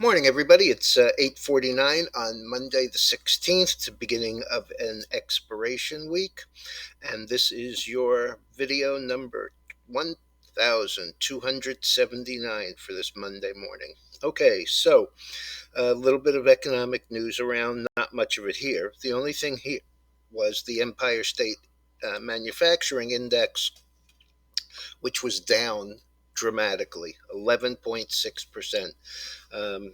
Morning, everybody. It's 8:49 on Monday, the 16th, the beginning of an expiration week, and this is your video number 1279 for this Monday morning. Okay, so a little bit of economic news around. Not much of it here. The only thing here was the Empire State Manufacturing Index, which was down dramatically, 11.6%. Um,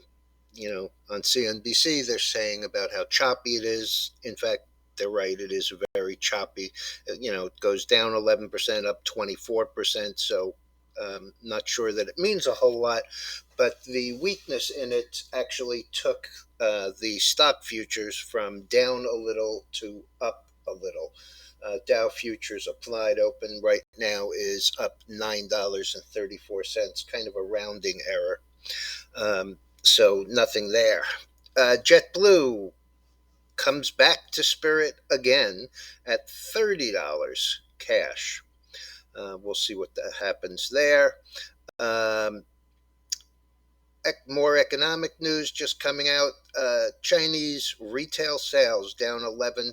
on CNBC, they're saying about how choppy it is. In fact, they're right. It is very choppy. It goes down 11%, up 24%. So, not sure that it means a whole lot. But the weakness in it actually took the stock futures from down a little to up a little. Dow futures applied open right now is up $9.34, kind of a rounding error. So nothing there. JetBlue comes back to Spirit again at $30 cash. We'll see what that happens there. Um, More economic news just coming out. Chinese retail sales down 11%.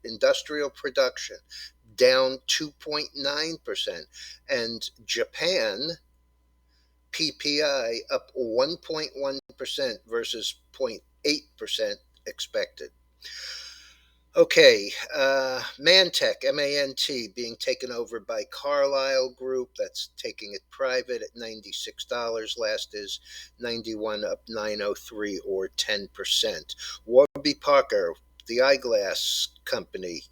Industrial production down 2.9%. And Japan PPI up 1.1% versus 0.8% expected. Okay, Mantech, MANT, being taken over by Carlyle Group. That's taking it private at $96. Last is 91, up 903 or 10%. Warby Parker, the eyeglass company,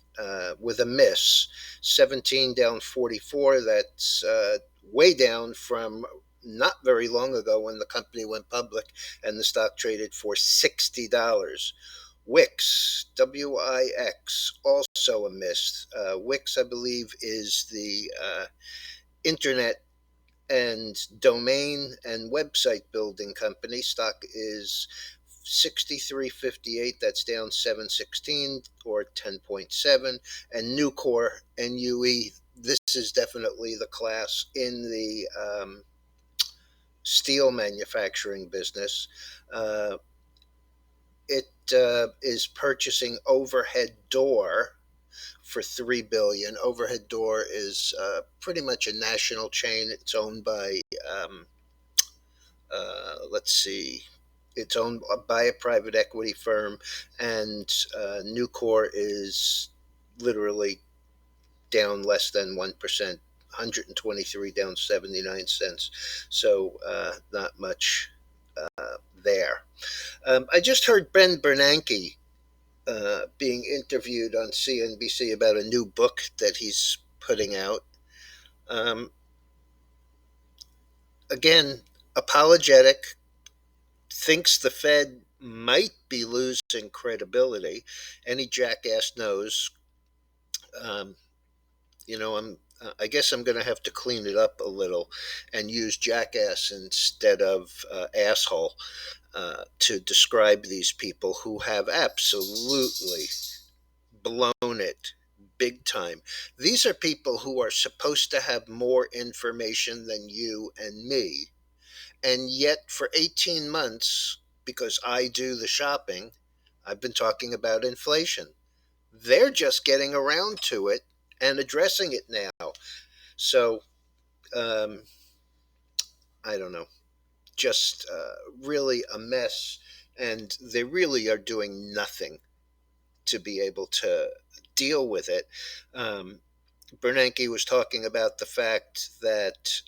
with a miss, 17 down 44. That's way down from not very long ago when the company went public and the stock traded for $60. Wix, WIX, also a miss. Wix, I believe, is the internet and domain and website building company. Stock is 63.58. That's down 716 or 10.7. And Nucor, NUE. This is definitely the class in the steel manufacturing business. It is purchasing Overhead Door for $3 billion. Overhead Door is pretty much a national chain. It's owned by let's see. It's owned by a private equity firm, and Nucor is literally down less than 1%, 123 down 79 cents. So not much there. I just heard Ben Bernanke being interviewed on CNBC about a new book that he's putting out. Um, Again, apologetic, thinks the Fed might be losing credibility. Any jackass knows. Um, I guess I'm going to have to clean it up a little and use jackass instead of asshole to describe these people who have absolutely blown it big time. These are people who are supposed to have more information than you and me. And yet, for 18 months, because I do the shopping, I've been talking about inflation. They're just getting around to it and addressing it now. So, um, I don't know. Just really a mess. And they really are doing nothing to be able to deal with it. Um, Bernanke was talking about the fact that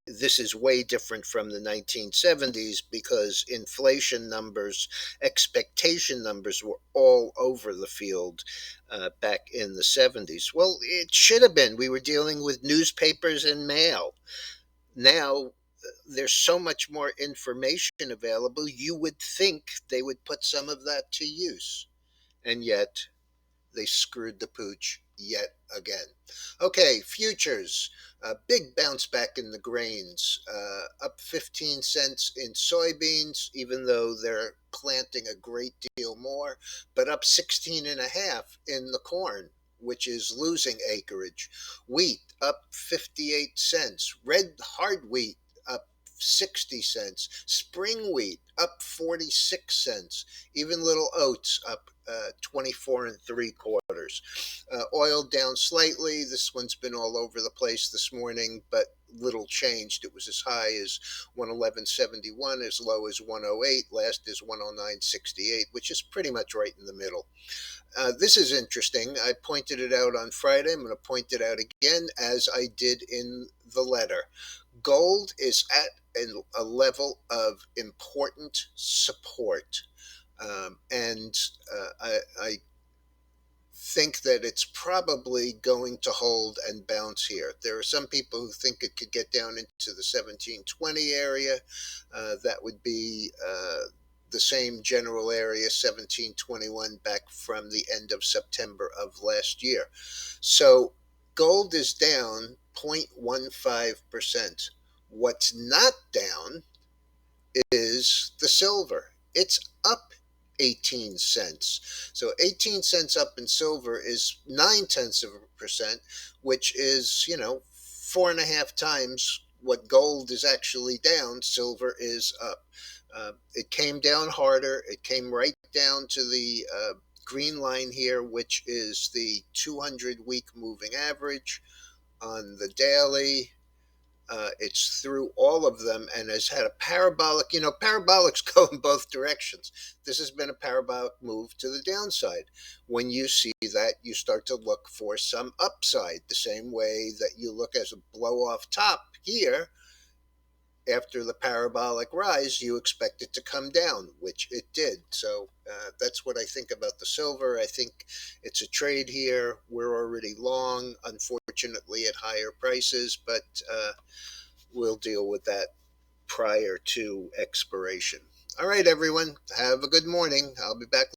this is way different from the 1970s because inflation numbers, expectation numbers were all over the field back in the 70s. Well, it should have been. We were dealing with newspapers and mail. Now, there's so much more information available, you would think they would put some of that to use. And yet, they screwed the pooch yet again. Okay, futures. Big bounce back in the grains. Up 15 cents in soybeans, even though they're planting a great deal more, but up 16 and a half in the corn, which is losing acreage. Wheat up 58 cents. Red hard wheat up 60 cents. Spring wheat up 46 cents. Even little oats up 24 and three quarters. Oil down slightly. This one's been all over the place this morning, but little changed. It was as high as 111.71, as low as 108. Last is 109.68, which is pretty much right in the middle. This is interesting. I pointed it out on Friday. I'm going to point it out again as I did in the letter. Gold is at a level of important support. I think that it's probably going to hold and bounce here. There are some people who think it could get down into the 1720 area. That would be the same general area, 1721, back from the end of September of last year. So gold is down 0.15%. What's not down is the silver. It's up 18 cents. So 18 cents up in silver is 0.9%, which is, 4.5 times what gold is actually down, silver is up. It came down harder. It came right down to the green line here, which is the 200-week moving average on the daily. It's through all of them and has had a parabolic, parabolics go in both directions. This has been a parabolic move to the downside. When you see that, you start to look for some upside, the same way that you look as a blow off top here. After the parabolic rise, you expect it to come down, which it did. So that's what I think about the silver. I think it's a trade here. We're already long, unfortunately, at higher prices, but we'll deal with that prior to expiration. All right, everyone, have a good morning. I'll be back